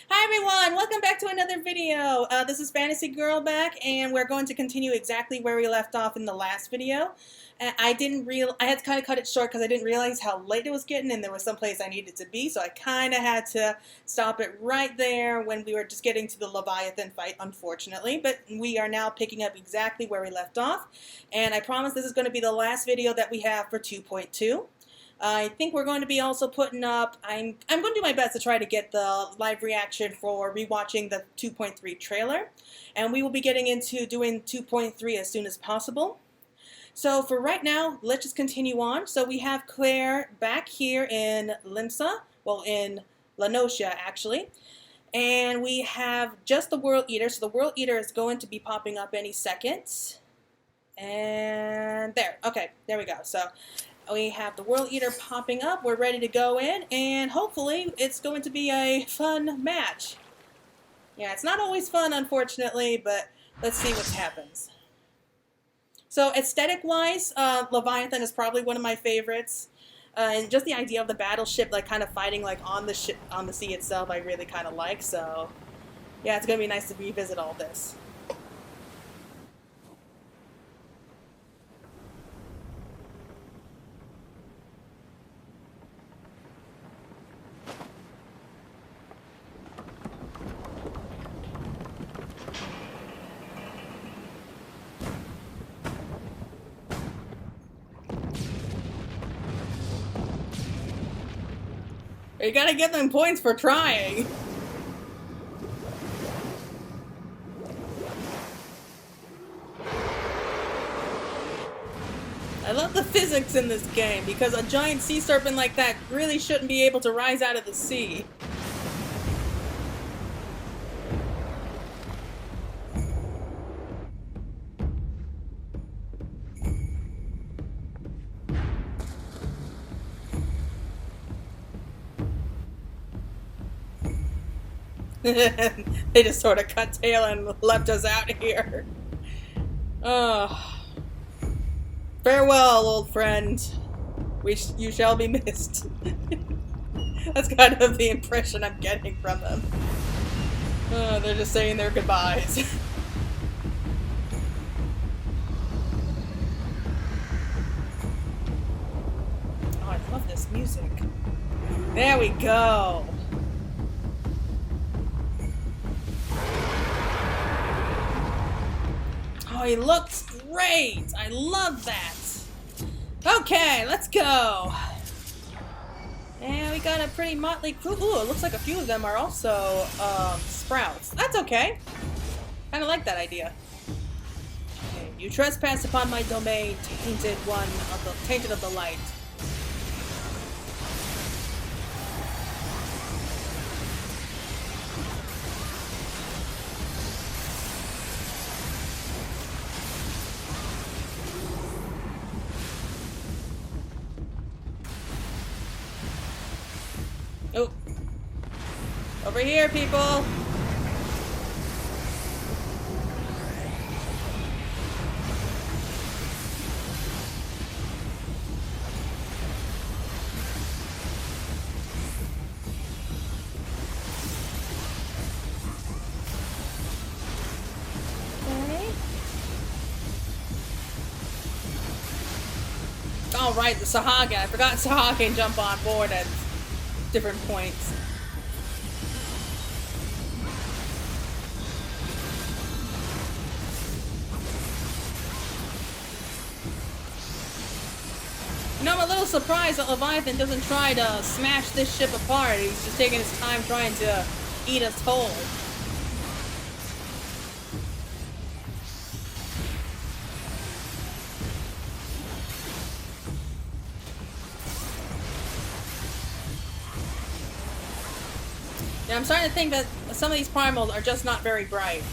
Hi everyone, welcome back to another video. This is Fantasy Girl back, and we're going to continue exactly where we left off in the last video. I had to kind of cut it short because I didn't realize how late it was getting, and there was some place I needed to be, so I kind of had to stop it right there when we were just getting to the Leviathan fight, unfortunately. But we are now picking up exactly where we left off, and I promise this is going to be the last video that we have for 2.2. I think we're going to be also putting up, I'm going to do my best to try to get the live reaction for rewatching the 2.3 trailer, and we will be getting into doing 2.3 as soon as possible. So for right now, let's just continue on. So we have Claire back here in Limsa, well in La Nocia actually, and we have just the World Eater, so the World Eater is going to be popping up any second. And there, okay, there we go. So we have the World Eater popping up. We're ready to go in, and hopefully it's going to be a fun match. Yeah, it's not always fun, unfortunately, but let's see what happens. So aesthetic-wise, Leviathan is probably one of my favorites. And just the idea of the battleship, like kind of fighting like on the ship, on the sea itself, I really kind of like. So yeah, it's gonna be nice to revisit all this. You gotta give them points for trying. I love the physics in this game, because a giant sea serpent like that really shouldn't be able to rise out of the sea. They just sort of cut tail and left us out here. Oh. Farewell, old friend. You shall be missed. That's kind of the impression I'm getting from them. They're just saying their goodbyes. Oh, I love this music. There we go. Oh, he looks great! I love that! Okay, let's go! And we got a pretty motley crew. Ooh, it looks like a few of them are also, sprouts. That's okay. Kinda like that idea. Okay, you trespass upon my domain, tainted of the light. Oh. Over here, people! Okay. Oh, right, the Sahagin. I forgot Sahagin can jump on board at different points. You know, I'm a little surprised that Leviathan doesn't try to smash this ship apart. He's just taking his time trying to eat us whole. Yeah, I'm starting to think that some of these primals are just not very bright.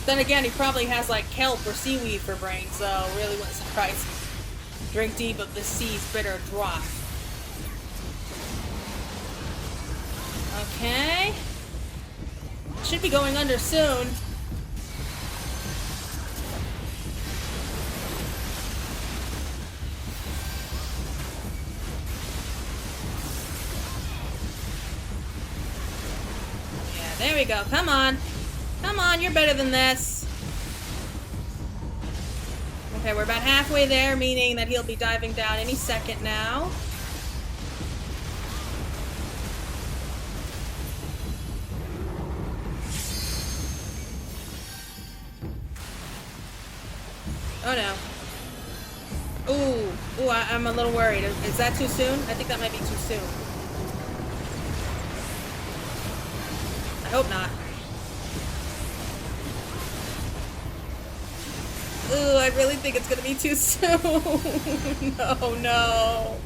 Then again, he probably has like kelp or seaweed for brains, so really wouldn't surprise me. Drink deep of the sea's bitter draught. Okay. Should be going under soon. There we go. Come on. Come on, you're better than this. Okay, we're about halfway there, meaning that he'll be diving down any second now. Oh no. Ooh, I'm a little worried. Is that too soon? I think that might be too soon. I hope not. Ooh, I really think it's gonna be too soon. No, no.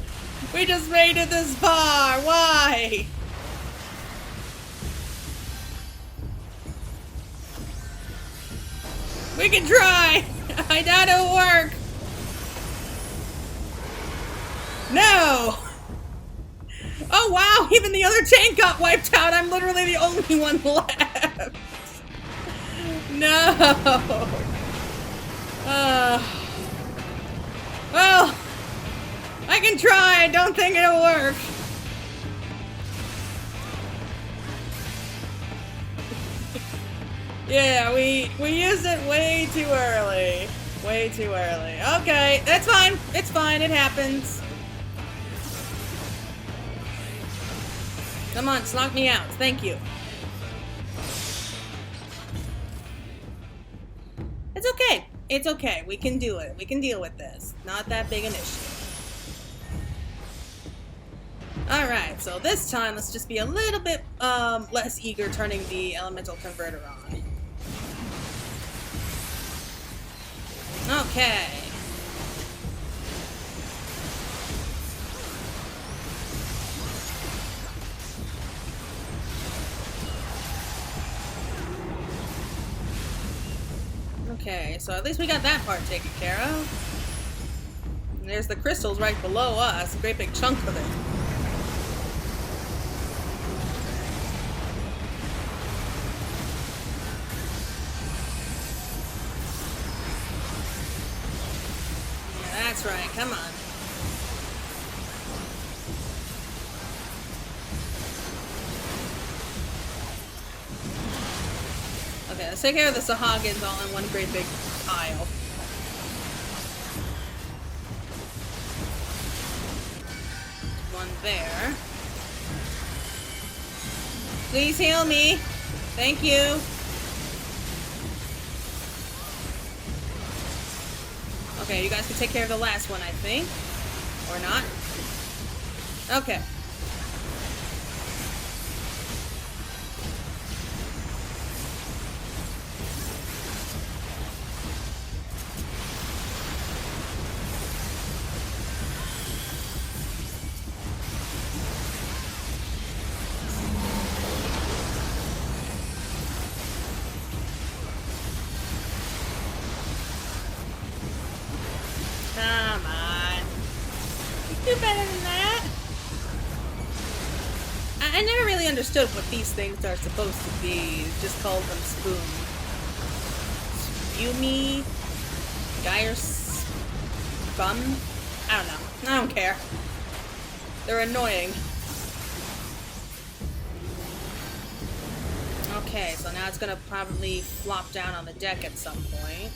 We just made it this far. Why? We can try. I doubt it'll work. No! Oh wow, even the other tank got wiped out. I'm literally the only one left. No! Well, I can try. I don't think it'll work. Yeah, we used it way too early. Way too early. Okay, that's fine. It's fine. It happens. Come on, just knock me out. Thank you. It's okay. It's okay. We can do it. We can deal with this. Not that big an issue. Alright, so this time let's just be a little bit less eager turning the elemental converter on. Okay. Okay, so at least we got that part taken care of. And there's the crystals right below us, a great big chunk of it. Yeah, that's right, come on. Okay, let's take care of the Sahagins all in one great big pile. One there. Please heal me. Thank you. Okay, you guys can take care of the last one, I think. Or not. Okay. Come on. You do better than that. I never really understood what these things are supposed to be. Just called them spoon. Spumi? Geyer Spum? I don't know. I don't care. They're annoying. Okay, so now it's gonna probably flop down on the deck at some point.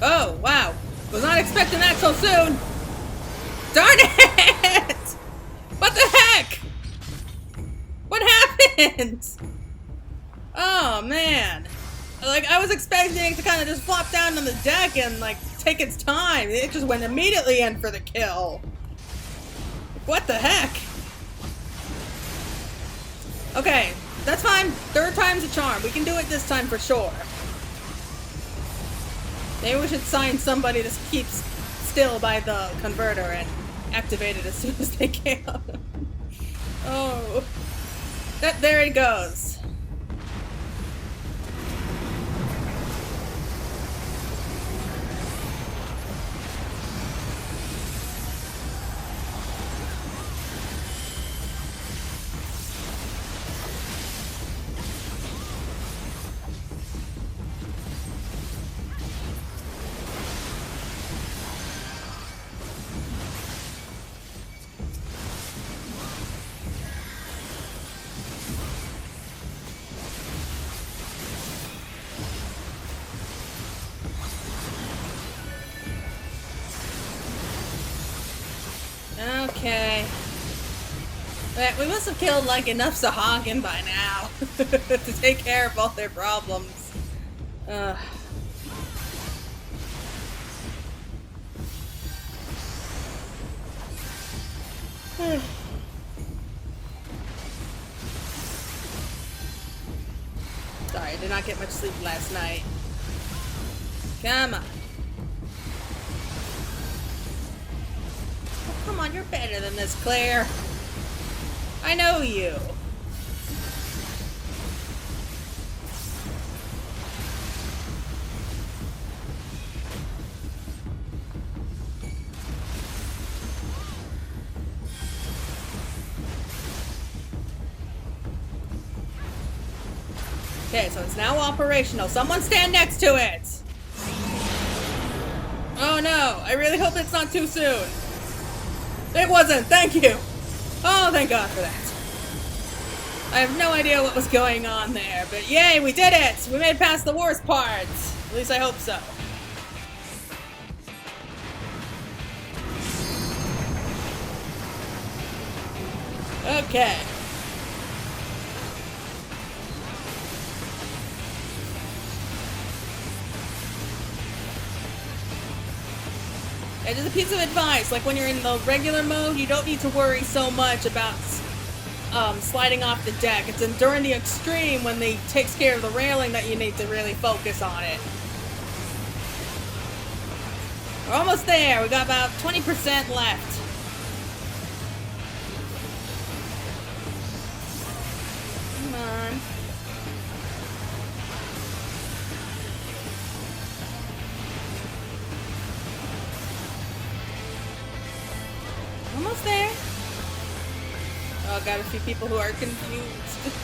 Oh, wow. Was not expecting that so soon. Darn it! What the heck? What happened? Oh, man. Like, I was expecting it to kind of just flop down on the deck and, like, take its time. It just went immediately in for the kill. What the heck? Okay, that's fine. Third time's a charm. We can do it this time for sure. Maybe we should sign somebody to keep still by the converter and activate it as soon as they can. Oh. There it goes. Okay. But we must have killed like enough Sahagin by now to take care of all their problems. Sorry, I did not get much sleep last night. Come on. Oh, come on, you're better than this, Claire. I know you. Okay, so it's now operational. Someone stand next to it! Oh no, I really hope it's not too soon. It wasn't, thank you! Oh, thank God for that. I have no idea what was going on there, but yay, we did it! We made it past the worst parts. At least I hope so. Okay. And just a piece of advice, like when you're in the regular mode, you don't need to worry so much about sliding off the deck. It's during the extreme when they takes care of the railing that you need to really focus on it. We're almost there. We got about 20% left. Come on. Almost there. Oh, got a few people who are confused.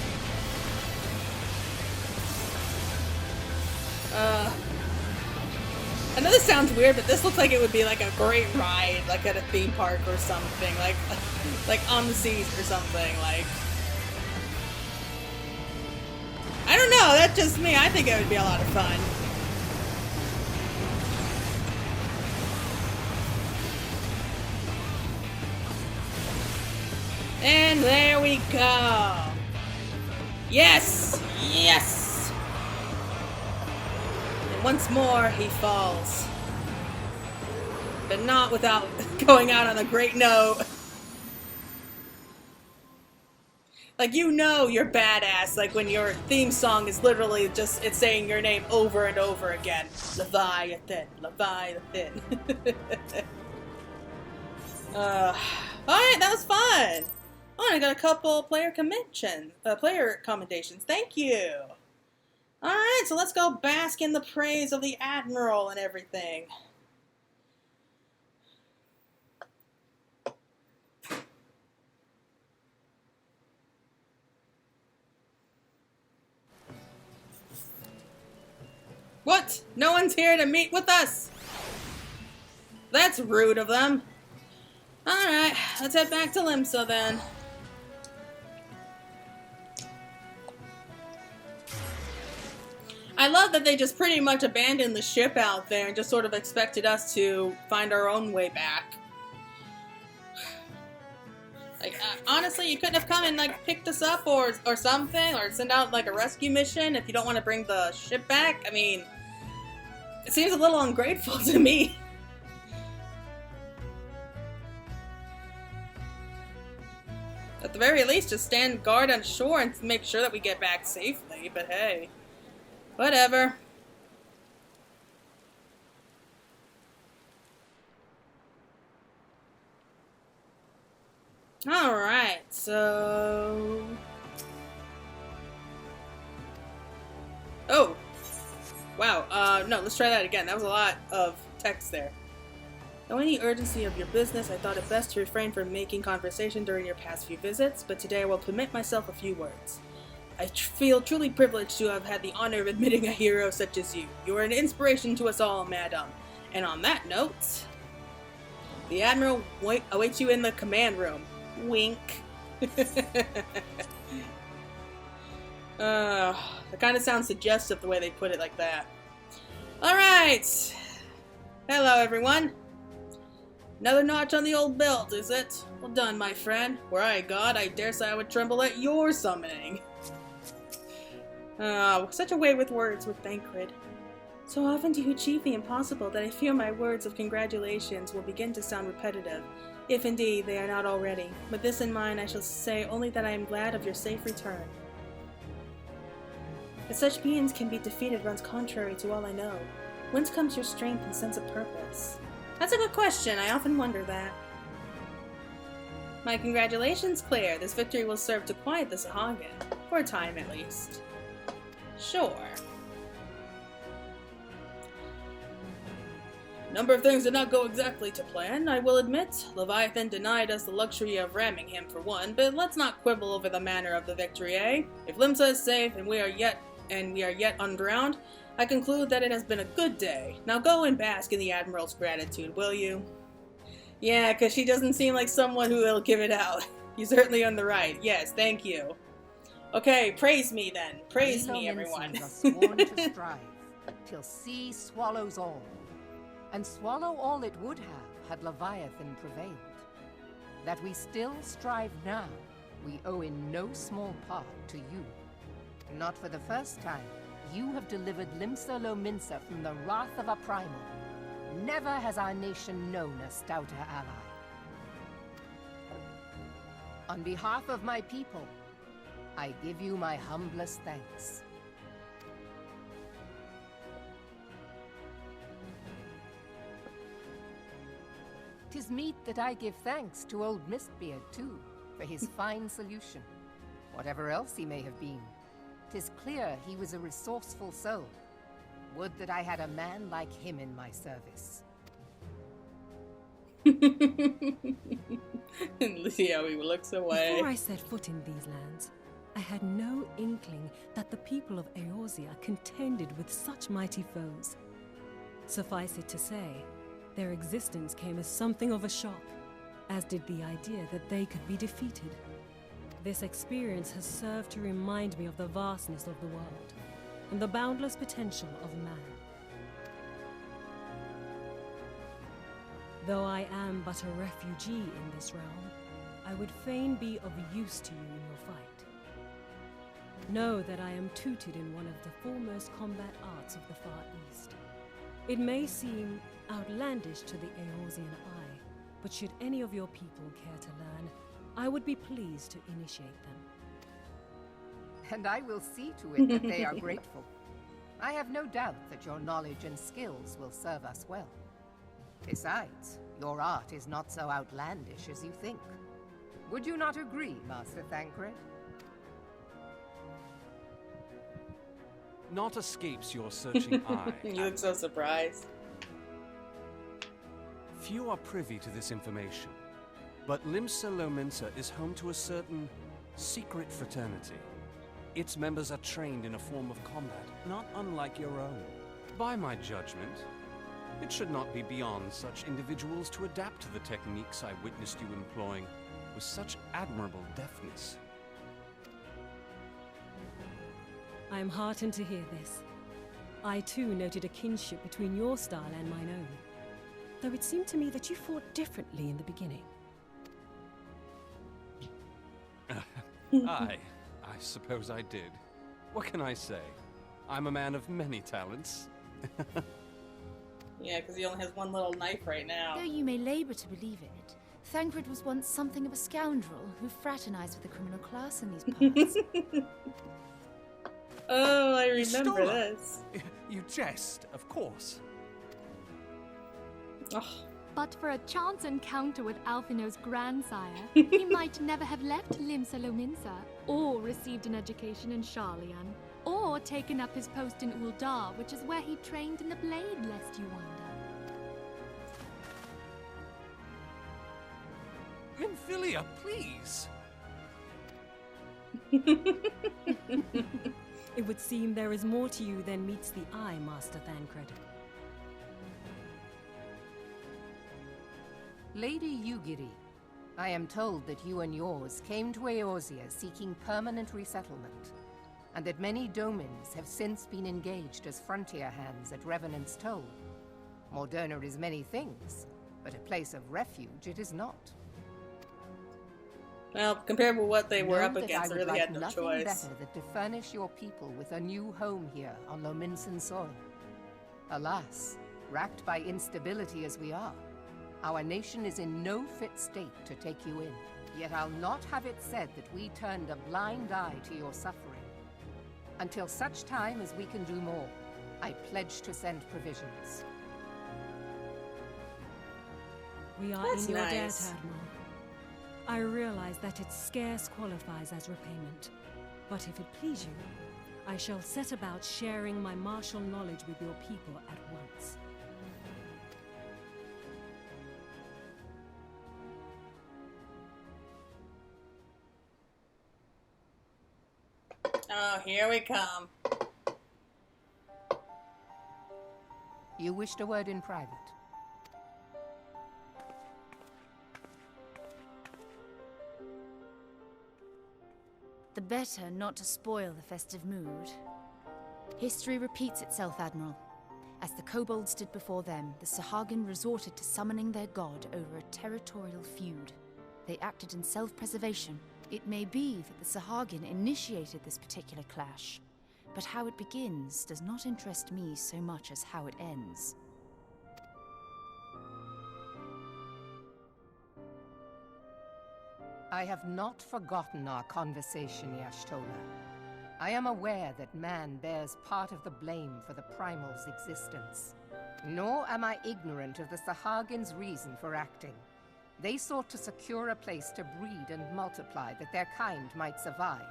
I know this sounds weird, but this looks like it would be like a great ride, like at a theme park or something, like on the seas or something, like. I don't know, that's just me. I think it would be a lot of fun. And there we go. Yes! Yes! And once more, he falls. But not without going out on a great note. Like, you know you're badass, like when your theme song is literally just, it's saying your name over and over again. Leviathan, Leviathan. Alright, that was fun! Oh, I got a couple player commendations. Thank you. All right, so let's go bask in the praise of the Admiral and everything. What? No one's here to meet with us? That's rude of them. All right, let's head back to Limsa then. I love that they just pretty much abandoned the ship out there and just sort of expected us to find our own way back. Like, honestly, you couldn't have come and, like, picked us up or something, or send out, like, a rescue mission if you don't want to bring the ship back? I mean, it seems a little ungrateful to me. At the very least, just stand guard on shore and make sure that we get back safely, but hey. Whatever. Alright, so... Oh! Wow, no, let's try that again. That was a lot of text there. Knowing the urgency of your business, I thought it best to refrain from making conversation during your past few visits, but today I will permit myself a few words. I feel truly privileged to have had the honor of admitting a hero such as you. You are an inspiration to us all, madam. And on that note, the Admiral awaits you in the command room. Wink. That kind of sounds suggestive the way they put it like that. Alright. Hello, everyone. Another notch on the old belt, is it? Well done, my friend. Were I a god, I dare say I would tremble at your summoning. Such a way with words with Thancred. So often do you achieve the impossible that I fear my words of congratulations will begin to sound repetitive, if indeed they are not already. With this in mind, I shall say only that I am glad of your safe return. That such beings can be defeated runs contrary to all I know. Whence comes your strength and sense of purpose? That's a good question. I often wonder that. My congratulations, Claire. This victory will serve to quiet the Sahagin. For a time, at least. Sure. Number of things did not go exactly to plan, I will admit. Leviathan denied us the luxury of ramming him for one, but let's not quibble over the manner of the victory, eh? If Limsa is safe and we are yet undrowned, I conclude that it has been a good day. Now go and bask in the Admiral's gratitude, will you? Yeah, because she doesn't seem like someone who will give it out. You're certainly on the right. Yes, thank you. Okay, praise me then. Praise me, everyone. Are sworn to strive, till sea swallows all. And swallow all it would have had Leviathan prevailed. That we still strive now, we owe in no small part to you. Not for the first time, you have delivered Limsa Lominsa from the wrath of a primal. Never has our nation known a stouter ally. On behalf of my people, I give you my humblest thanks. 'Tis meet that I give thanks to old Mistbeard, too, for his fine solution. Whatever else he may have been, 'tis clear he was a resourceful soul. Would that I had a man like him in my service. See how he looks away. Before I set foot in these lands, I had no inkling that the people of Eorzea contended with such mighty foes. Suffice it to say, their existence came as something of a shock, as did the idea that they could be defeated. This experience has served to remind me of the vastness of the world, and the boundless potential of man. Though I am but a refugee in this realm, I would fain be of use to you in your fight. Know that I am tutored in one of the foremost combat arts of the Far East. It may seem outlandish to the Eorzean eye, but should any of your people care to learn, I would be pleased to initiate them. And I will see to it that they are grateful. I have no doubt that your knowledge and skills will serve us well. Besides, your art is not so outlandish as you think. Would you not agree, Master Thancred? Naught escapes your searching eye. You look so surprised. Few are privy to this information, but Limsa Lominsa is home to a certain secret fraternity. Its members are trained in a form of combat, not unlike your own. By my judgment, it should not be beyond such individuals to adapt to the techniques I witnessed you employing with such admirable deftness. I am heartened to hear this. I too noted a kinship between your style and mine own, though it seemed to me that you fought differently in the beginning. I suppose I did. What can I say? I'm a man of many talents. Yeah, because he only has one little knife right now. Though you may labor to believe it, Thancred was once something of a scoundrel who fraternized with the criminal class in these parts. Oh, I remember Stola. this. You jest, of course. Oh. But for a chance encounter with Alphino's grandsire, he might never have left Limsa Lominsa, or received an education in Sharlayan, or taken up his post in Uldar, which is where he trained in the blade, lest you wonder. Minfilia, please! It would seem there is more to you than meets the eye, Master Thancred. Lady Yugiri, I am told that you and yours came to Eorzea seeking permanent resettlement, and that many domins have since been engaged as frontier hands at Revenant's Toll. Moderna is many things, but a place of refuge it is not. Well, compared with what they were Know up that against, I they would really like had no nothing choice. better than to furnish your people with a new home here on Lominsan soil. Alas, racked by instability as we are, our nation is in no fit state to take you in. Yet I'll not have it said that we turned a blind eye to your suffering. Until such time as we can do more, I pledge to send provisions. We are That's in your debt, nice. Admiral. I realize that it scarce qualifies as repayment, but if it please you, I shall set about sharing my martial knowledge with your people at once. Oh, here we come. You wished a word in private. The better not to spoil the festive mood. History repeats itself, Admiral. As the kobolds did before them, the Sahagin resorted to summoning their god over a territorial feud. They acted in self-preservation. It may be that the Sahagin initiated this particular clash, but how it begins does not interest me so much as how it ends. I have not forgotten our conversation, Y'ashtola. I am aware that man bears part of the blame for the Primal's existence. Nor am I ignorant of the Sahagin's reason for acting. They sought to secure a place to breed and multiply that their kind might survive.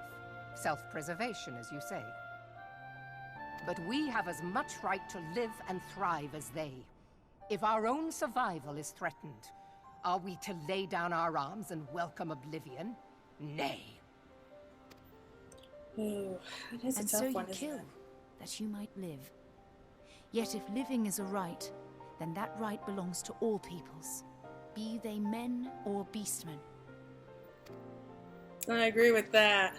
Self-preservation, as you say. But we have as much right to live and thrive as they. If our own survival is threatened, are we to lay down our arms and welcome oblivion? Nay. Ooh, it is a And tough so one, you isn't kill, it? that you might live. Yet if living is a right, then that right belongs to all peoples, be they men or beastmen. I agree with that.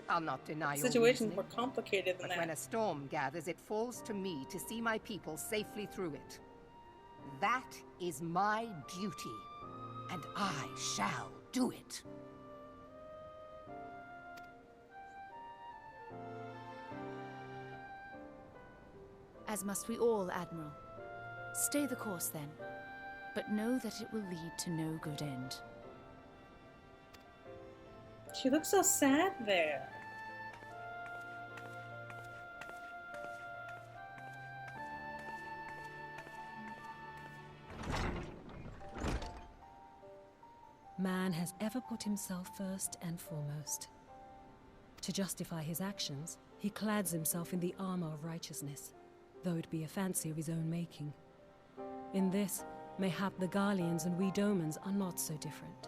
I'll not deny your Situation's reasoning, more complicated than but when that. a storm gathers, it falls to me to see my people safely through it. That is my duty, and I shall do it. As must we all, Admiral. Stay the course then, but know that it will lead to no good end. She looks so sad there. Man has ever put himself first and foremost. To justify his actions, he clads himself in the armor of righteousness, though it be a fancy of his own making. In this, mayhap the Garleans and we Domans are not so different.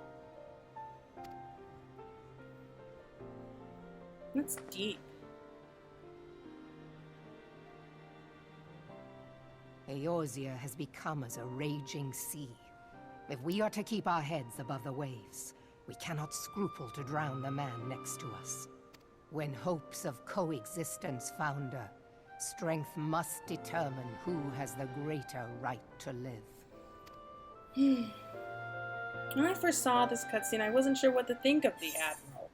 That's deep. Eorzea has become as a raging sea. If we are to keep our heads above the waves, we cannot scruple to drown the man next to us. When hopes of coexistence founder, strength must determine who has the greater right to live. When I first saw this cutscene, I wasn't sure what to think of the Admiral.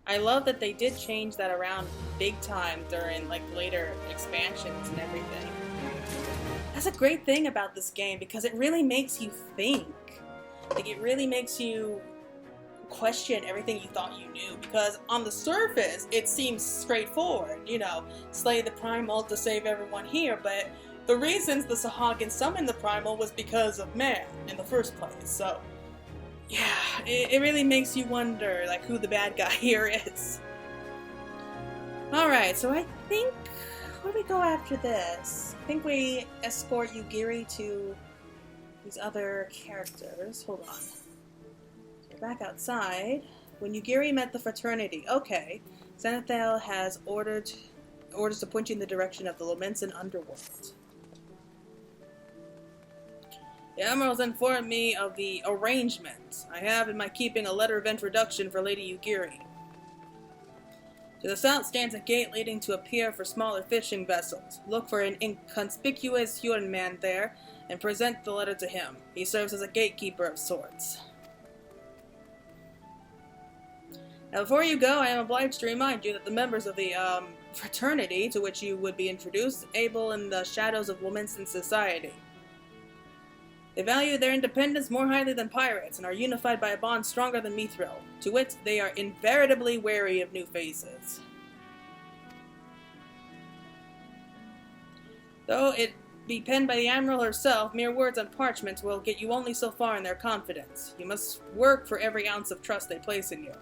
I love that they did change that around big time during like later expansions and everything. That's a great thing about this game because it really makes you think. Like it really makes you question everything you thought you knew, because on the surface it seems straightforward, you know, slay the Primal to save everyone here, but the reasons the Sahagin summoned the Primal was because of man in the first place, so yeah, it really makes you wonder like who the bad guy here is. Alright, so I think, where do we go after this? I think we escort Yugiri to these other characters. Hold on. We're back outside. When Yugiri met the fraternity, okay. Xanathal has orders to point you in the direction of the Lominsan underworld. The Admiral's informed me of the arrangement. I have in my keeping a letter of introduction for Lady Yugiri. To the south stands a gate leading to a pier for smaller fishing vessels. Look for an inconspicuous Huron man there, and present the letter to him. He serves as a gatekeeper of sorts. Now, before you go, I am obliged to remind you that the members of the, fraternity to which you would be introduced able in the shadows of Wilmenson society. They value their independence more highly than pirates, and are unified by a bond stronger than mithril. To wit, they are invariably wary of new faces. Though it be penned by the Admiral herself, mere words on parchment will get you only so far in their confidence. You must work for every ounce of trust they place in you.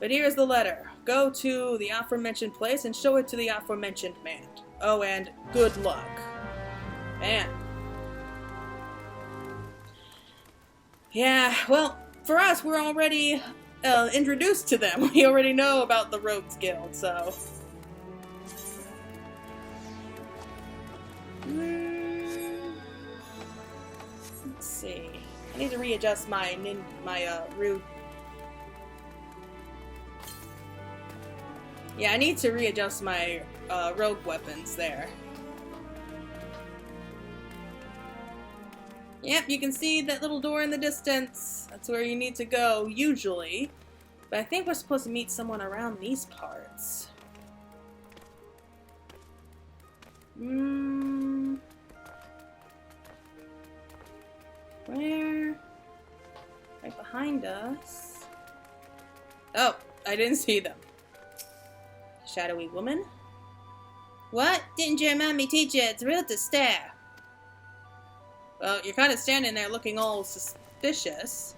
But here's the letter. Go to the aforementioned place and show it to the aforementioned man. Oh, and good luck. Man. Yeah, well, for us, we're already introduced to them. We already know about the Rogues Guild, so... Let's see. I need to readjust my root. Yeah, I need to readjust my rogue weapons there. Yep, you can see that little door in the distance. That's where you need to go, usually. But I think we're supposed to meet someone around these parts. Where? Right behind us. Oh, I didn't see them. Shadowy woman? What? Didn't your mommy teach you it's rude to stare? Well, you're kind of standing there looking all suspicious.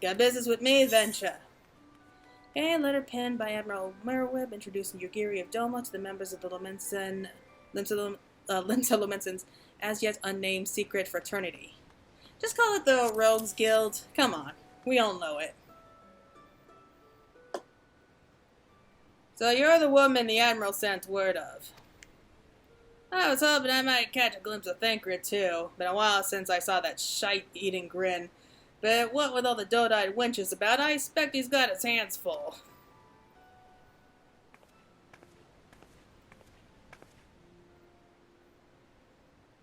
Got business with me, adventure. A letter penned by Admiral Merweb introducing Yugiri of Doma to the members of the Limsa Lumenson's as yet unnamed secret fraternity. Just call it the Rogues Guild. Come on, we all know it. So you're the woman the Admiral sent word of. I was hoping I might catch a glimpse of Thancred too. Been a while since I saw that shite-eating grin. But what with all the doe-eyed wenches about, I expect he's got his hands full.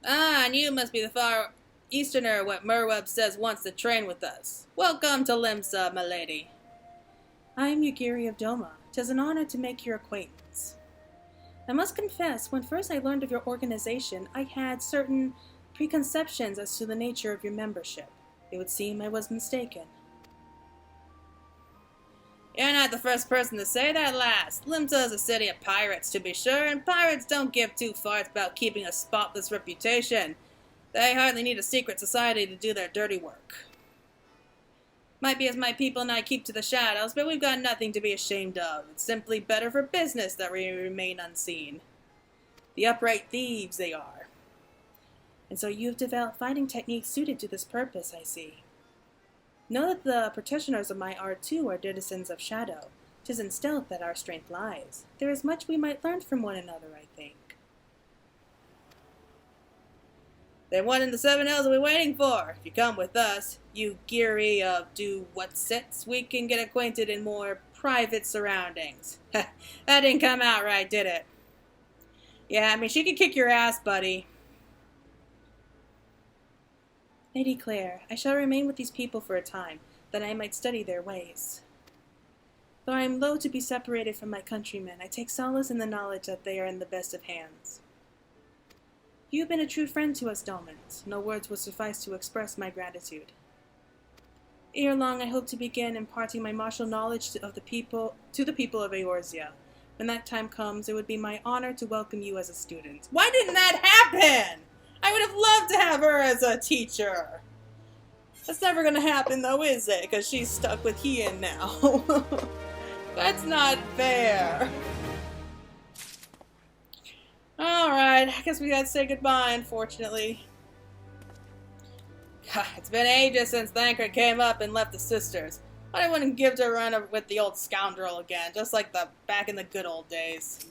Ah, and you must be the far easterner what Merweb says wants to train with us. Welcome to Limsa, my lady. I am Yugiri of Doma. 'Tis an honor to make your acquaintance. I must confess, when first I learned of your organization, I had certain preconceptions as to the nature of your membership. It would seem I was mistaken. You're not the first person to say that, lass. Limsa is a city of pirates, to be sure, and pirates don't give two farts about keeping a spotless reputation. They hardly need a secret society to do their dirty work. Might be as my people and I keep to the shadows, but we've got nothing to be ashamed of. It's simply better for business that we remain unseen. The upright thieves they are. And so you've developed fighting techniques suited to this purpose, I see. Know that the practitioners of my art, too, are denizens of shadow. 'Tis in stealth that our strength lies. There is much we might learn from one another, I think. Then what in the seven hells are we waiting for? If you come with us, you geary of do what sits, we can get acquainted in more private surroundings. That didn't come out right, did it? Yeah, I mean, she could kick your ass, buddy. Lady Claire, I shall remain with these people for a time, that I might study their ways. Though I am loath to be separated from my countrymen, I take solace in the knowledge that they are in the best of hands. You have been a true friend to us, Dolmens. No words will suffice to express my gratitude. Ere long, I hope to begin imparting my martial knowledge to the people of Eorzea. When that time comes, it would be my honor to welcome you as a student. Why didn't that happen? I would have loved to have her as a teacher. That's never going to happen, though, is it? Because she's stuck with Hien now. That's not fair. Alright, I guess we gotta say goodbye, unfortunately. God, it's been ages since Thancred came up and left the sisters. But I wouldn't give to a run with the old scoundrel again, just like back in the good old days.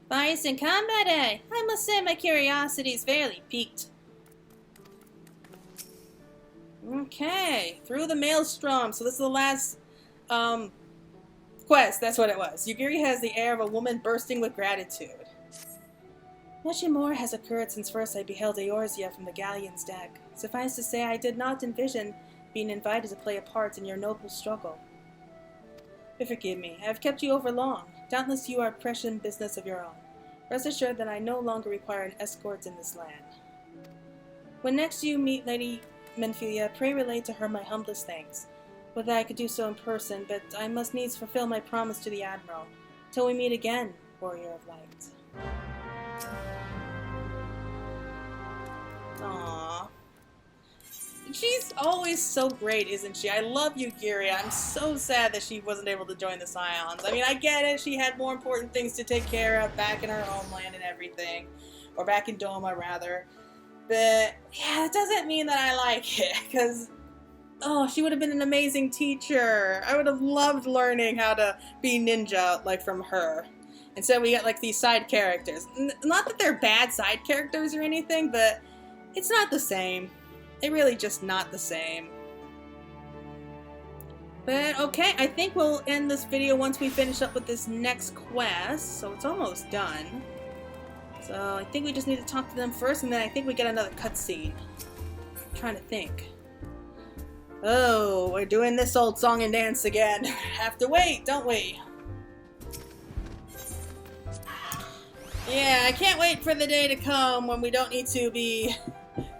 Fights in combat, eh? I must say my curiosity's fairly piqued. Okay, through the Maelstrom. So this is the last Quest, that's what it was. Yugiri has the air of a woman bursting with gratitude. Much more has occurred since first I beheld Eorzea from the galleon's deck. Suffice to say, I did not envision being invited to play a part in your noble struggle. But forgive me, I have kept you over long. Doubtless you are pressing business of your own. Rest assured that I no longer require an escort in this land. When next you meet Lady Menphilia, pray relay to her my humblest thanks. Would that I could do so in person, but I must needs fulfill my promise to the Admiral. Till we meet again, Warrior of Light. Aww. She's always so great, isn't she? I love Yugiri. I'm so sad that she wasn't able to join the Scions. I mean, I get it. She had more important things to take care of back in her homeland and everything. Or back in Doma, rather. But, yeah, it doesn't mean that I like it. Because, oh, she would have been an amazing teacher. I would have loved learning how to be ninja, like, from her. Instead, we get, like, these side characters. Not that they're bad side characters or anything, but it's not the same. It's really just not the same. But okay, I think we'll end this video once we finish up with this next quest. So it's almost done. So I think we just need to talk to them first, and then I think we get another cutscene. I'm trying to think. Oh, we're doing this old song and dance again. Have to wait, don't we? Yeah, I can't wait for the day to come when we don't need to be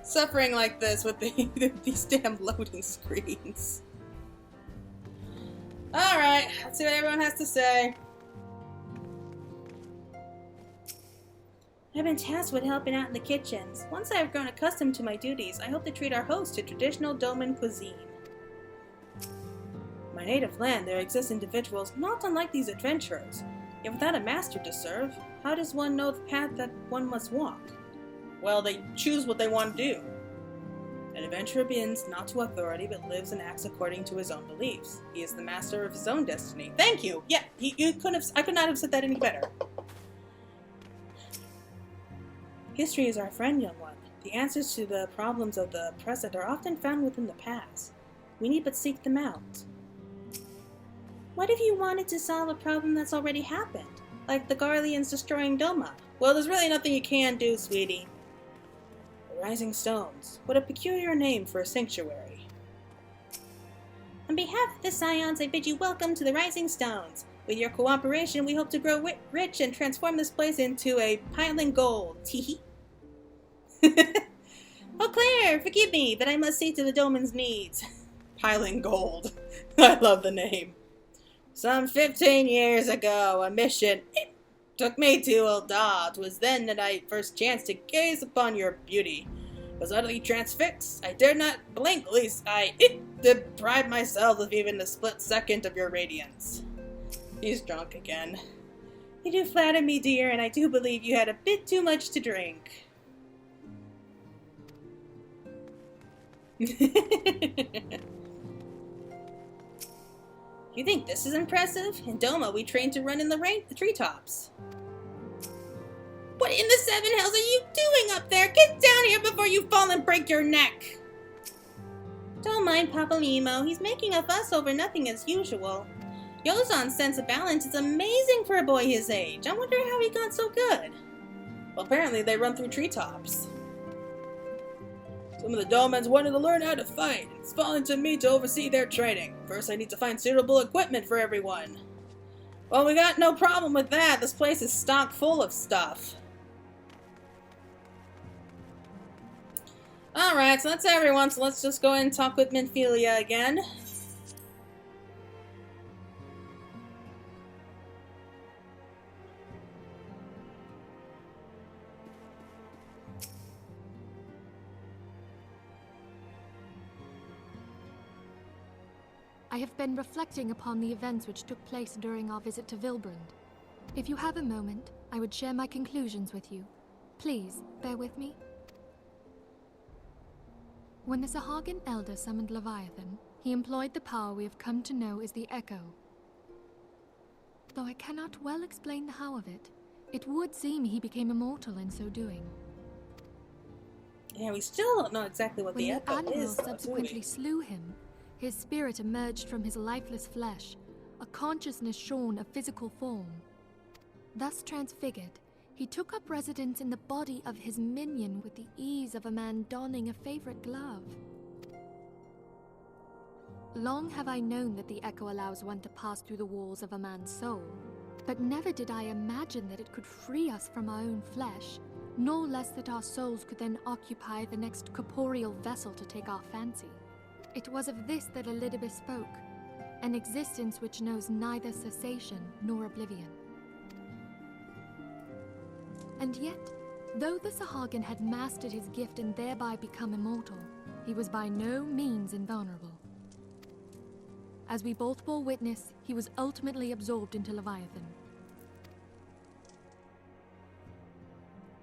suffering like this with these damn loading screens. Alright, let's see what everyone has to say. I've been tasked with helping out in the kitchens. Once I have grown accustomed to my duties, I hope to treat our hosts to traditional Doman cuisine. In my native land, there exist individuals not unlike these adventurers. Yet without a master to serve, how does one know the path that one must walk? Well, they choose what they want to do. An adventurer bends not to authority, but lives and acts according to his own beliefs. He is the master of his own destiny. Thank you! Yeah, I could not have said that any better. History is our friend, young one. The answers to the problems of the present are often found within the past. We need but seek them out. What if you wanted to solve a problem that's already happened? Like the Garleans destroying Doma? Well, there's really nothing you can do, sweetie. The Rising Stones. What a peculiar name for a sanctuary. On behalf of the Scions, I bid you welcome to the Rising Stones. With your cooperation, we hope to grow rich and transform this place into a piling gold. Teehee. Oh, Claire, forgive me, but I must see to the Doman's needs. Piling gold. I love the name. Some 15 years ago, a mission took me to Ul'dah. 'Twas then that I first chanced to gaze upon your beauty. Was utterly transfixed. I dared not blink, least I deprived myself of even a split second of your radiance. He's drunk again. You do flatter me, dear, and I do believe you had a bit too much to drink. You think this is impressive? In Doma, we train to run in the treetops. What in the seven hells are you doing up there? Get down here before you fall and break your neck! Don't mind Papa Limo. He's making a fuss over nothing as usual. Yozan's sense of balance is amazing for a boy his age. I wonder how he got so good. Well, apparently they run through treetops. Some of the Domans wanted to learn how to fight. It's fallen to me to oversee their training. First, I need to find suitable equipment for everyone. Well, we got no problem with that. This place is stocked full of stuff. Alright, so that's everyone. So let's just go ahead and talk with Menphilia again. I have been reflecting upon the events which took place during our visit to Vilbrand. If you have a moment, I would share my conclusions with you. Please, bear with me. When the Sahagin Elder summoned Leviathan, he employed the power we have come to know as the Echo. Though I cannot well explain the how of it, it would seem he became immortal in so doing. Yeah, we still don't know exactly what the Echo When the Admiral is, though, subsequently slew him, his spirit emerged from his lifeless flesh, a consciousness shorn of physical form. Thus transfigured, he took up residence in the body of his minion with the ease of a man donning a favorite glove. Long have I known that the echo allows one to pass through the walls of a man's soul, but never did I imagine that it could free us from our own flesh, nor less that our souls could then occupy the next corporeal vessel to take our fancy. It was of this that Elidibus spoke, an existence which knows neither cessation nor oblivion. And yet, though the Sahagin had mastered his gift and thereby become immortal, he was by no means invulnerable. As we both bore witness, he was ultimately absorbed into Leviathan.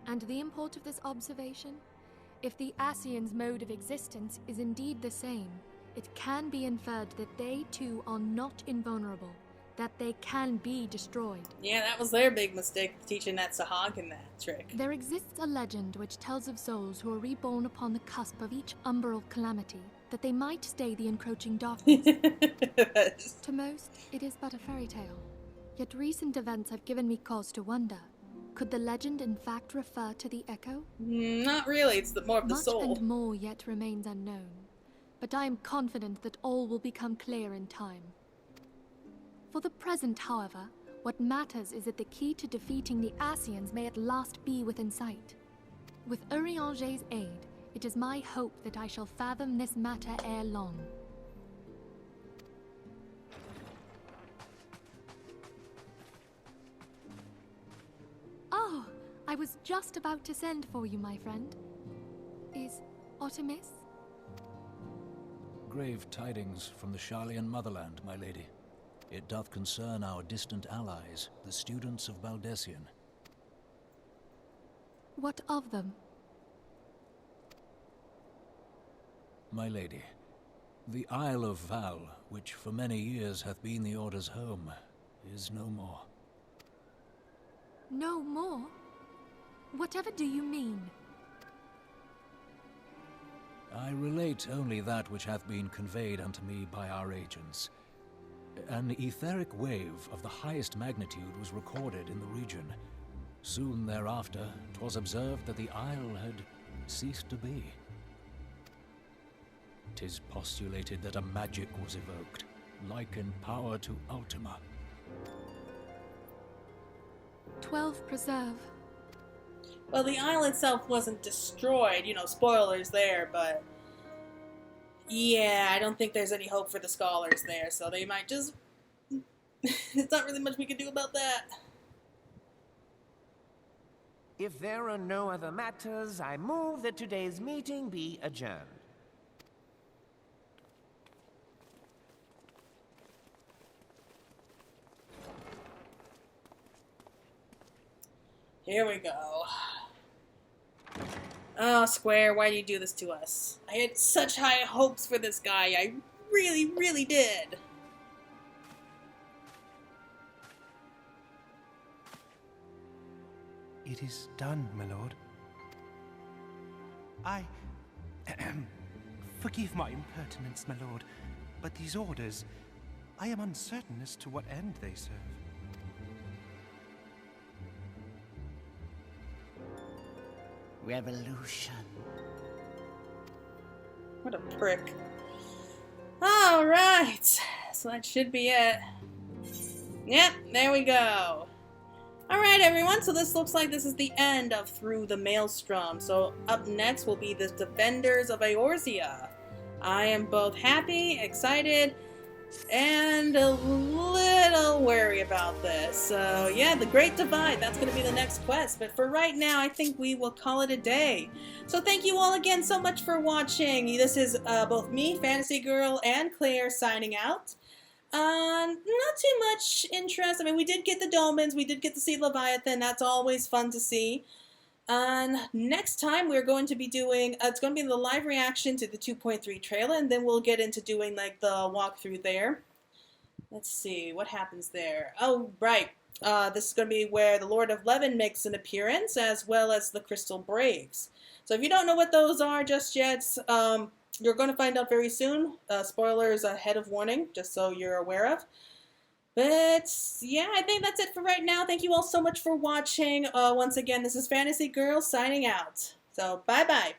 And the import of this observation? If the Ascians' mode of existence is indeed the same, it can be inferred that they too are not invulnerable, that they can be destroyed. Yeah, that was their big mistake, teaching that Sahagin that trick. There exists a legend which tells of souls who are reborn upon the cusp of each umbral calamity, that they might stay the encroaching darkness. To most, it is but a fairy tale. Yet recent events have given me cause to wonder. Could the legend in fact refer to the echo? Not really, it's more of the soul. Much and more yet remains unknown. But I am confident that all will become clear in time. For the present, however, what matters is that the key to defeating the Ascians may at last be within sight. With Urianger's aid, it is my hope that I shall fathom this matter ere long. Oh, I was just about to send for you, my friend. Is Artemis? Grave tidings from the Sharlayan motherland, my lady. It doth concern our distant allies, the students of Baldesion. What of them? My lady, the Isle of Val, which for many years hath been the Order's home, is no more. No more? Whatever do you mean? I relate only that which hath been conveyed unto me by our agents. An etheric wave of the highest magnitude was recorded in the region. Soon thereafter, 'twas observed that the isle had ceased to be. 'Tis postulated that a magic was evoked, like in power to Ultima. 12 preserve. Well, the isle itself wasn't destroyed, spoilers there, but yeah, I don't think there's any hope for the scholars there, so they might just... There's not really much we can do about that. If there are no other matters, I move that today's meeting be adjourned. Here we go. Oh, Square, why do you do this to us? I had such high hopes for this guy. I really, really did. It is done, my lord. Forgive my impertinence, my lord, but these orders, I am uncertain as to what end they serve. Revolution. What a prick. Alright, so that should be it. Yep, there we go. Alright everyone, so this looks like this is the end of Through the Maelstrom. So up next will be the Defenders of Eorzea. I am both happy, excited, and a little wary about this. So yeah, the Great Divide, that's going to be the next quest. But for right now, I think we will call it a day. So thank you all again so much for watching. This is both me, Fantasy Girl, and Claire signing out. Not too much interest. I mean, we did get the Domans, we did get to see Leviathan. That's always fun to see. Next time we're going to be doing, it's going to be the live reaction to the 2.3 trailer, and then we'll get into doing like the walkthrough there. Let's see, what happens there? Oh, right. This is going to be where the Lord of Levin makes an appearance, as well as the Crystal Braves. So if you don't know what those are just yet, you're going to find out very soon. Spoilers ahead of warning, just so you're aware of. But yeah, I think that's it for right now. Thank you all so much for watching. Once again, this is Fantasy Girl signing out. So bye-bye.